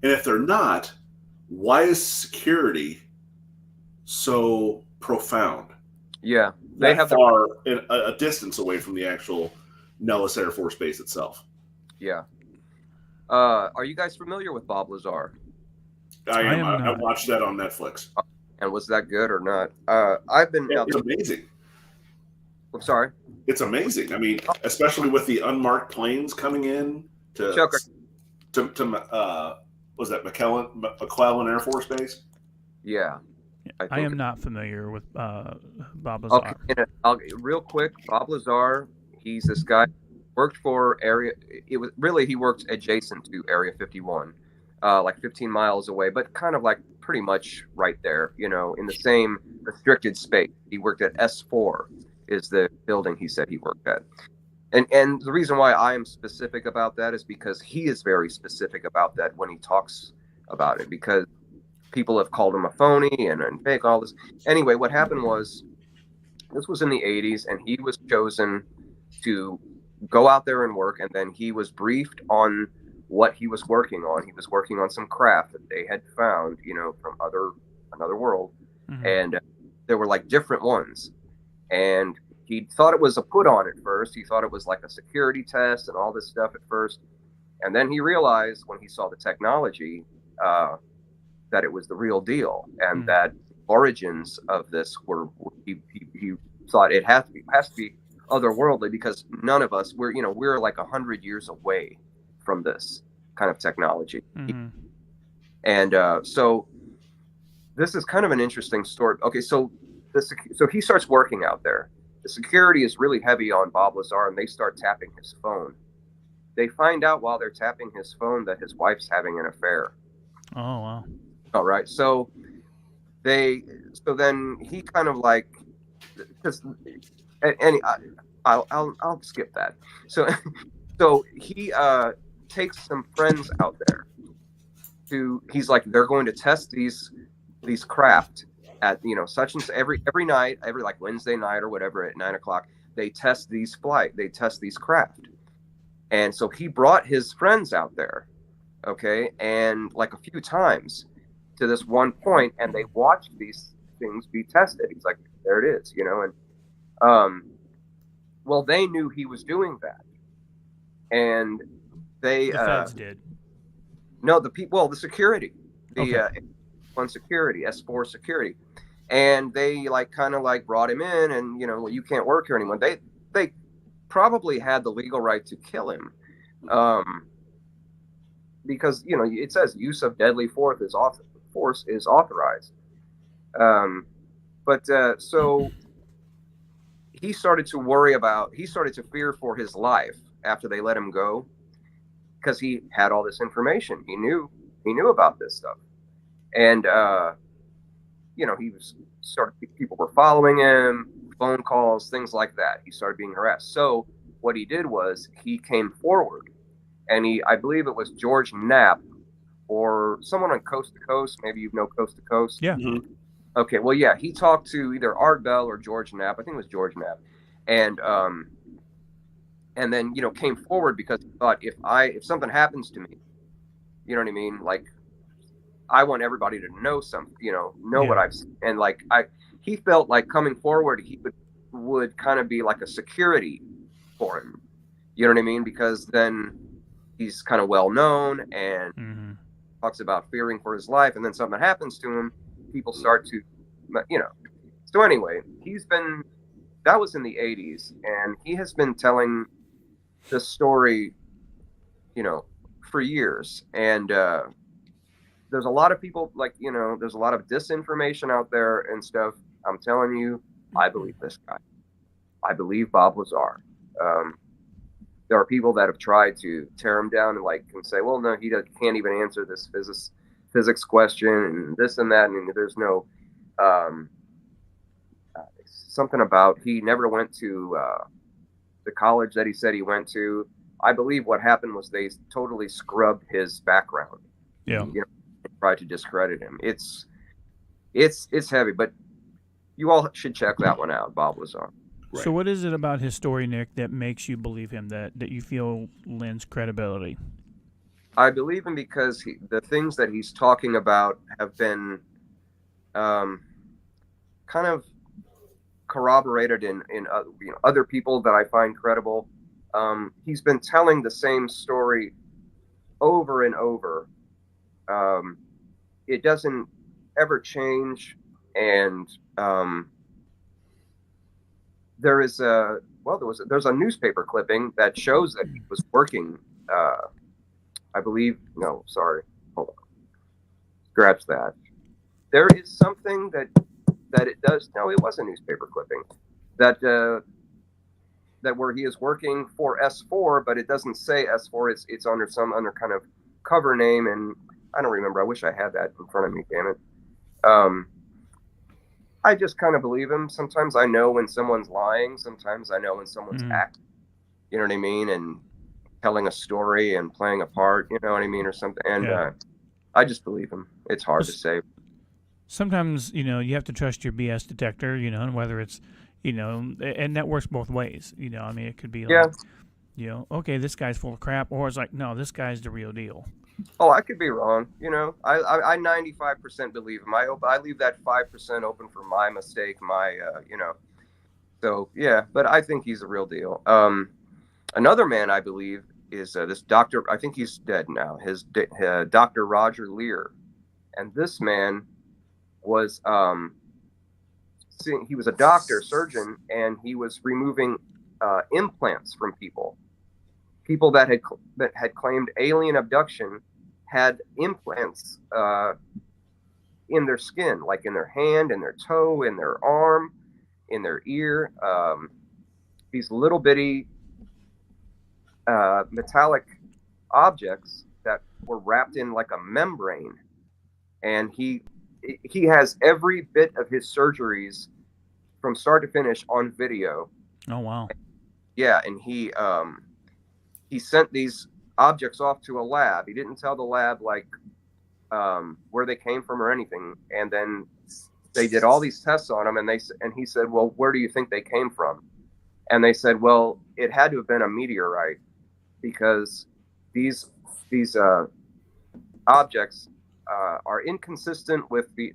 if they're not, why is security so profound? Yeah, they That have far in a distance away from the actual Nellis Air Force Base itself. yeah. Are you guys familiar with Bob Lazar? I I am. am I not. watched that on Netflix. And was that good or not? I've been out It's there. amazing. I'm sorry, It's amazing. I mean, especially with the unmarked planes coming in to Chuck. was that McClellan Air Force Base? Yeah, I I think. am not familiar with Bob Okay, Lazar. real quick, Bob Lazar. He's this guy worked for area. It was really he worked adjacent to Area 51, like 15 miles away, but kind of like pretty much right there, in the same restricted space. He worked at S4, is the building he said he worked at. And the reason why I am specific about that is because he is very specific about that when he talks about it, because people have called him a phony and fake, all this. Anyway, what happened was this was in the 80s, and he was chosen to go out there and work, and then he was briefed on what he was working on. He was working on some craft that they had found, from another world, Mhm. and there were like different ones, and he thought it was a put on at first. He thought it was like a security test and all this stuff at first, and then he realized when he saw the technology that it was the real deal, and that origins of this were he thought it has to be otherworldly, because none of us we're like 100 years away from this kind of technology. Mhm. And so this is kind of an interesting story. Okay, so he starts working out there. The security is really heavy on Bob Lazar, and they start tapping his phone. They find out while they're tapping his phone that his wife's having an affair. Oh wow. All right, so then he kind of like, because I'll skip that. So he takes some friends out there he's like, they're going to test these craft at such and every night, every like Wednesday night or whatever at 9 o'clock, they test these craft. And so he brought his friends out there, okay, and like a few times to this one point, and they watched these things be tested. He's like, there it is, and well, they knew he was doing that, and they The feds did. no, the people, well, the security, the Okay. security, S4 security, and they like kind of like brought him in, and well, you can't work here anymore. They probably had the legal right to kill him, because it says use of deadly force is authorized. But so he started to fear for his life after they let him go, because he had all this information. He knew about this stuff, and people were following him, phone calls, things like that. He started being harassed. So what he did was he came forward, and I believe it was George Knapp or someone on Coast to Coast. Maybe Coast to Coast. Yeah. Mhm. Okay. Well, yeah, he talked to either Art Bell or George Knapp. I think it was George Knapp, and then came forward because he thought, if something happens to me, you know what I mean, like, I want everybody to know something, know what I've seen. And like he felt like coming forward, he would kind of be like a security for him. You know what I mean? Because then he's kind of well known and talks about fearing for his life, and then something happens to him, people start to, So anyway, that was in the 80s, and he has been telling this story, for years. And there's a lot of people, like, there's a lot of disinformation out there and stuff. I'm telling you, I believe this guy. I believe Bob Lazar. There are people that have tried to tear him down and say, well, no, he can't even answer this physics question and this and that. And there's no something about he never went to the college that he said he went to. I believe what happened was they totally scrubbed his background. Yeah. Tried to discredit him. It's heavy, but you all should check that one out, Bob Lazar. Right. So what is it about his story, Nick, that makes you believe him, that you feel lends credibility? I believe him because the things that he's talking about have been kind of corroborated in other people that I find credible. He's been telling the same story over and over. It doesn't ever change, and there's a newspaper clipping that shows that he was working. I believe no, sorry, hold on, scratch that. There is something that it does. No, it was a newspaper clipping that where he is working for S4, but it doesn't say S4. It's under some other kind of cover name, and I don't remember. I wish I had that in front of me. Damn it. I just kind of believe him. Sometimes I know when someone's lying. Sometimes I know when someone's acting. You know what I mean? And telling a story and playing a part. You know what I mean, or something. And I just believe him. It's hard to say. Sometimes, you have to trust your BS detector, and whether it's, and that works both ways. I mean, it could be like, okay, this guy's full of crap, or it's like, no, this guy's the real deal. Oh, I could be wrong. I 95% believe him. I leave that 5% open for my mistake, So, yeah, but I think he's the real deal. Another man I believe is this doctor. I think he's dead now. Dr. Roger Lear. And this man was he was a doctor, surgeon, and he was removing implants from people that had claimed alien abduction had implants in their skin, like in their hand, in their toe, in their arm, in their ear. These little bitty metallic objects that were wrapped in like a membrane, and he has every bit of his surgeries from start to finish on video. Oh wow! Yeah, and he sent these objects off to a lab. He didn't tell the lab like where they came from or anything. And then they did all these tests on them, and he said, "Well, where do you think they came from?" And they said, "Well, it had to have been a meteorite because these objects are inconsistent with the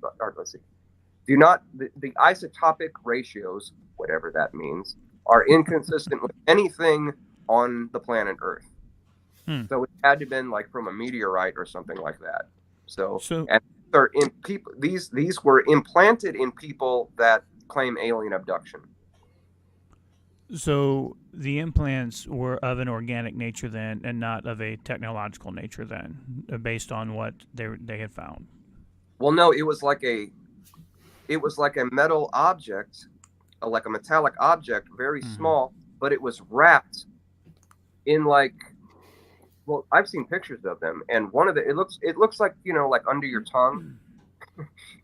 isotopic ratios, whatever that means, are inconsistent with anything on the planet Earth." So it had to have been like from a meteorite or something like that. So and they're in people. These were implanted in people that claim alien abduction. So the implants were of an organic nature then, and not of a technological nature then, based on what they had found. Well, no, it was like a metal object, like a metallic object, very small, but it was wrapped in like. Well, I've seen pictures of them, and it looks like like under your tongue.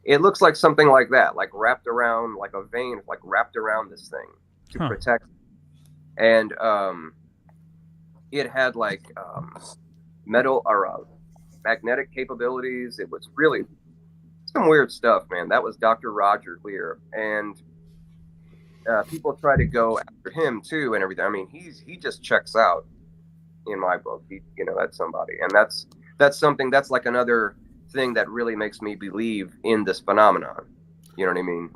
It looks like something like that, like wrapped around, like a vein, like wrapped around this thing to protect. And it had like metal or magnetic capabilities. It was really some weird stuff, man. That was Dr. Roger Lear, and people try to go after him too, and everything. I mean, he just checks out. In my book, that's somebody, and that's something that's like another thing that really makes me believe in this phenomenon. You know what I mean?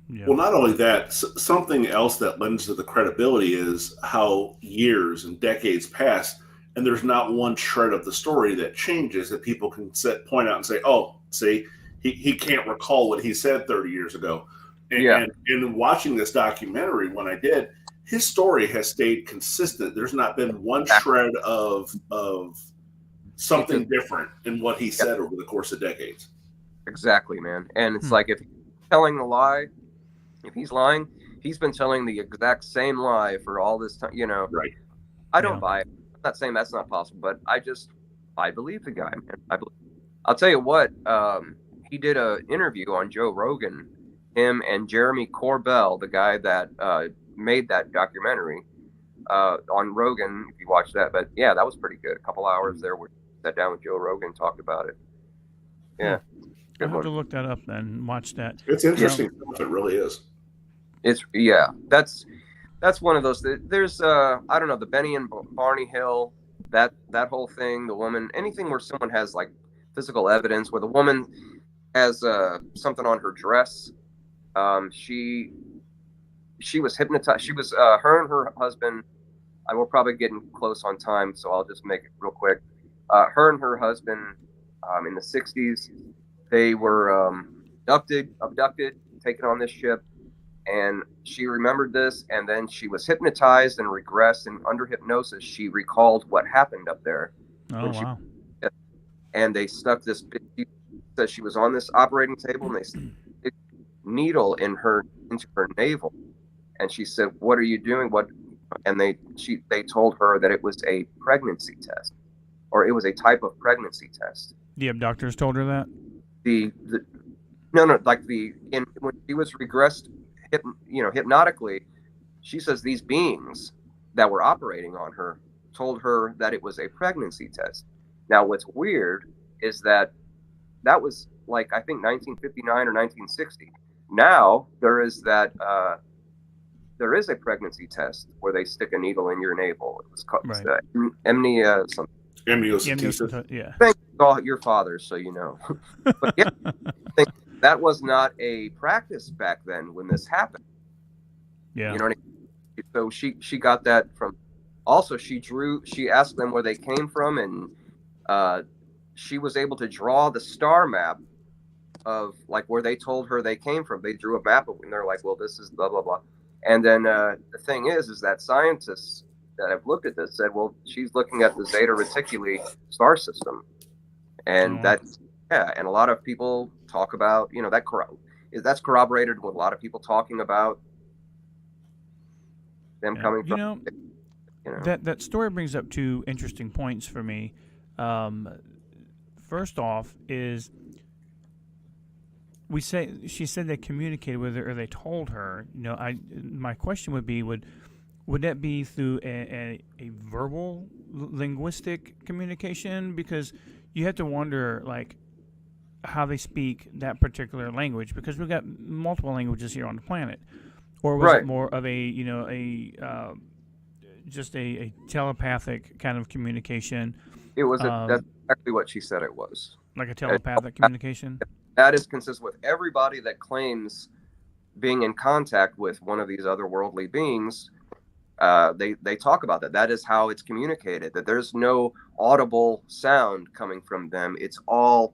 Yeah. Well, not only that, something else that lends to the credibility is how years and decades pass, and there's not one shred of the story that changes that people can point out and say, "Oh, see, he can't recall what he said 30 years ago." And watching this documentary, when I did. His story has stayed consistent. There's not been one shred of something different in what he said over the course of decades. Exactly, man. And it's like if he's telling a lie, if he's lying, he's been telling the exact same lie for all this time. Right? I don't buy it. I'm not saying that's not possible, but I believe the guy, man. I'll tell you what. He did an interview on Joe Rogan. Him and Jeremy Corbell, the guy that made that documentary on Rogan, if you watch that. But yeah, that was pretty good. A couple hours there. We sat down with Joe Rogan, talked about it. Yeah. I'll have to look that up and watch that. It's interesting. It really is. That's one of those. There's I don't know, the Benny and Barney Hill that whole thing, the woman, anything where someone has like physical evidence, where the woman has something on her dress, she was hypnotized. She was her and her husband. I will probably getting close on time, so I'll just make it real quick. Her and her husband in the 60s, they were abducted, taken on this ship, and she remembered this, and then she was hypnotized and regressed, and under hypnosis, she recalled what happened up there. Oh, wow. And they stuck this big, says she was on this operating table, and they stuck a needle into her navel, and she said, "What are you doing? What?" And they told her that it was a pregnancy test, or it was a type of pregnancy test. The abductors told her that? No, like when she was regressed, hypnotically, she says these beings that were operating on her told her that it was a pregnancy test. Now, what's weird is that was like, I think 1959 or 1960. Now there is there is a pregnancy test where they stick a needle in your navel. It was called amniocentesis. Yeah. Thank all your fathers, so you know. But yeah, I think that was not a practice back then when this happened. Yeah. You know what I mean? So she got that from. Also, she asked them where they came from, and she was able to draw the star map of like where they told her they came from. They drew a map of, and they're like, well, this is blah blah blah. And then the thing is that scientists that have looked at this said, well, she's looking at the Zeta Reticuli star system, and and a lot of people talk about, that's corroborated with a lot of people talking about them coming from. That story brings up two interesting points for me. First off, is she said they communicated with her, or they told her. My question would be, would that be through a verbal linguistic communication? Because you have to wonder, like, how they speak that particular language, because we've got multiple languages here on the planet. Or was it more of just a telepathic kind of communication? It was that's exactly what she said it was. Like a telepathic communication? That is consistent with everybody that claims being in contact with one of these otherworldly beings. They talk about that. That is how it's communicated, that there's no audible sound coming from them. It's all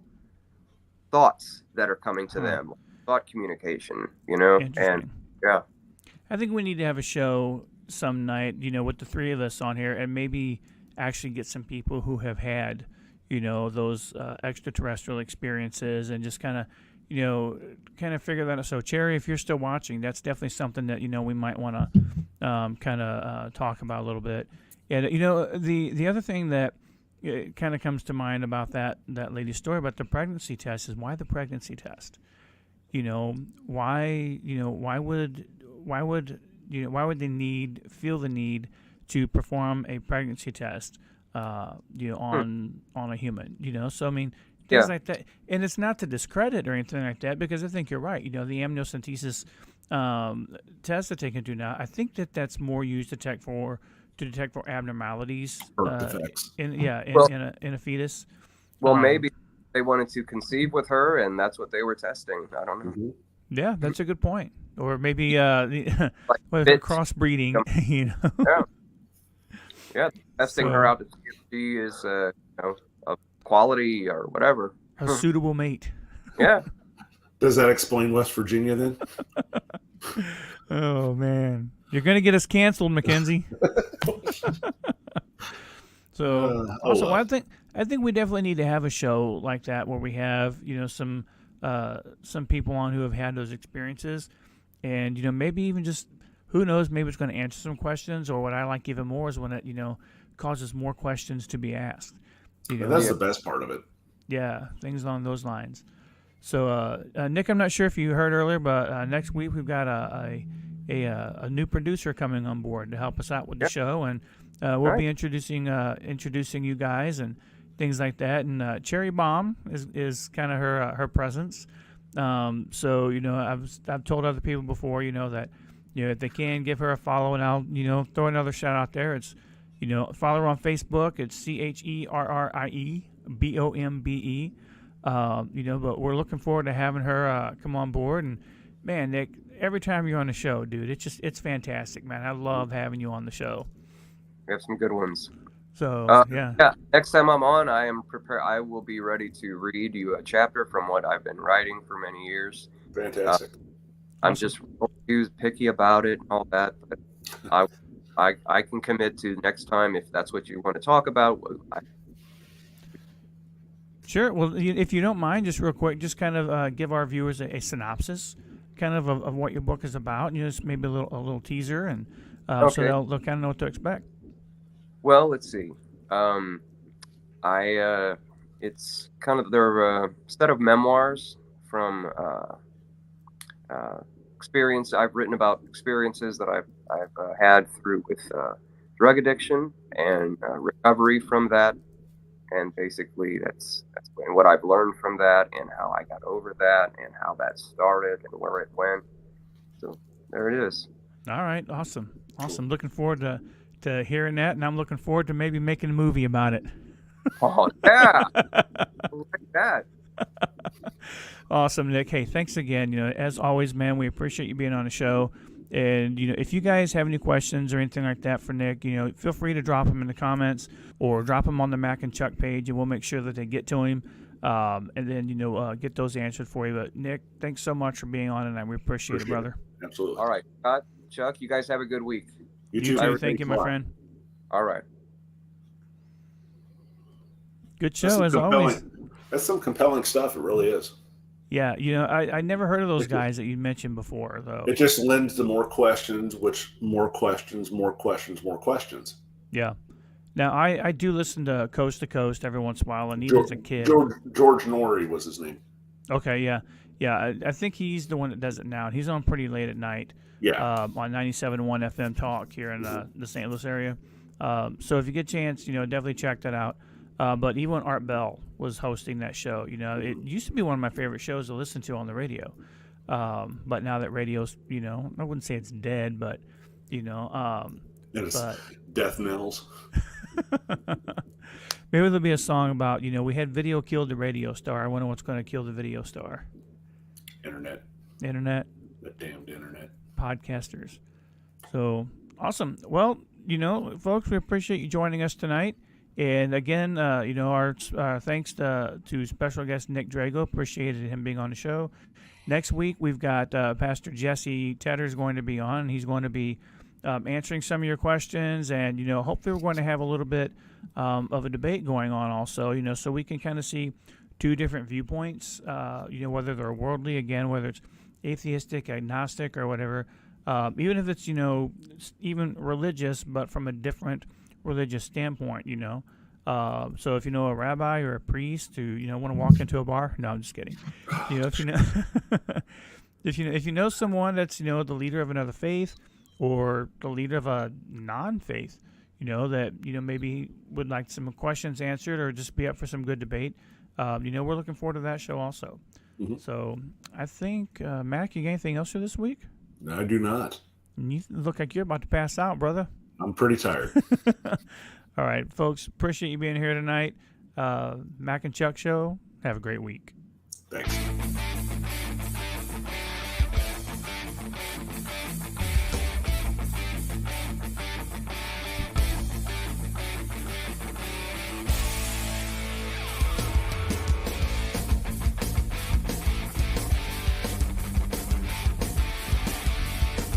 thoughts that are coming to them. Thought communication, and yeah. I think we need to have a show some night, with the three of us on here, and maybe actually get some people who have had, those extraterrestrial experiences, and just kind of figure that out. So, Cherry, if you're still watching, that's definitely something that, we might want to talk about a little bit. And, the other thing that kind of comes to mind about that lady's story about the pregnancy test is, why the pregnancy test? Why would they feel the need to perform a pregnancy test, on a human, so I mean, things like that. And it's not to discredit or anything like that, because I think you're right. The amniocentesis test that they can do now, I think that's more used to detect for abnormalities in a fetus. Well, maybe they wanted to conceive with her, and that's what they were testing. I don't know. Mm-hmm. Yeah, that's a good point. Or maybe crossbreeding, Yeah, testing her out to see if she is, of quality or whatever. A suitable mate. Yeah. Does that explain West Virginia then? Oh man, you're gonna get us canceled, Mackenzie. So I think we definitely need to have a show like that where we have some people on who have had those experiences, and maybe even just, who knows, maybe it's going to answer some questions, or what I like even more is when it causes more questions to be asked. That's the best part of it. Yeah, things along those lines. So Nick, I'm not sure if you heard earlier, but next week we've got a new producer coming on board to help us out with the show, and we'll be introducing you guys and things like that. And Cherry Bomb is kind of her presence. So I've told other people before, that if they can, give her a follow, and I'll throw another shout out there. It's Follow her on Facebook. It's CherrieBombe. But we're looking forward to having her come on board. And man, Nick, every time you're on the show, dude, it's fantastic, man. I love having you on the show. We have some good ones. So yeah. Next time I'm on, I am prepared. I will be ready to read you a chapter from what I've been writing for many years. Fantastic. I'm just picky about it and all that, but I can commit to next time if that's what you want to talk about. Sure. Well, if you don't mind, just real quick, just kind of give our viewers a synopsis, kind of what your book is about. Just maybe a little teaser, and so they'll kind of know what to expect. Well, let's see. It's kind of they're a set of memoirs from experience. I've written about experiences that I've had with drug addiction and recovery from that, and basically that's what I've learned from that and how I got over that and how that started and where it went. So there it is. All right, awesome. Looking forward to hearing that, and I'm looking forward to maybe making a movie about it. Oh yeah, like that. Awesome, Nick. Hey, thanks again. As always, man, we appreciate you being on the show. And if you guys have any questions or anything like that for Nick, feel free to drop them in the comments or drop them on the Mac and Chuck page, and we'll make sure that they get to him. And then get those answered for you. But Nick, thanks so much for being on tonight. We appreciate it, brother. Absolutely. All right, Chuck, you guys have a good week. You too. Thank you, my friend. All right. Good show as always. That's some compelling stuff. It really is. Yeah, I never heard of those guys that you mentioned before, though. It just lends to more questions, which more questions. Yeah. Now, I do listen to Coast every once in a while, and even as a kid. George Norrie was his name. Okay, yeah. Yeah, I think he's the one that does it now, and he's on pretty late at night. Yeah. On 97.1 FM Talk here in the St. Louis area. So if you get a chance, definitely check that out. But even when Art Bell was hosting that show, it used to be one of my favorite shows to listen to on the radio. But now that radio's, I wouldn't say it's dead, but, It's death knells. Maybe there'll be a song about, we had video killed the radio star. I wonder what's going to kill the video star. Internet. The damned internet. Podcasters. So, awesome. Well, folks, we appreciate you joining us tonight. And again, our thanks to special guest Nick Drago. Appreciated him being on the show. Next week, we've got Pastor Jesse Tedder's going to be on. And he's going to be answering some of your questions. And, hopefully we're going to have a little bit of a debate going on also, so we can kind of see two different viewpoints, whether they're worldly, again, whether it's atheistic, agnostic, or whatever, even if it's, even religious, but from a different religious standpoint, so if you know a rabbi or a priest who want to walk into a bar, no, I'm just kidding. If you know someone that's the leader of another faith or the leader of a non-faith, that maybe would like some questions answered or just be up for some good debate, we're looking forward to that show also. Mm-hmm. So I think Mac, you got anything else for this week? No, I do not. You look like you're about to pass out, brother. I'm pretty tired. All right, folks. Appreciate you being here tonight. Mac and Chuck Show. Have a great week. Thanks.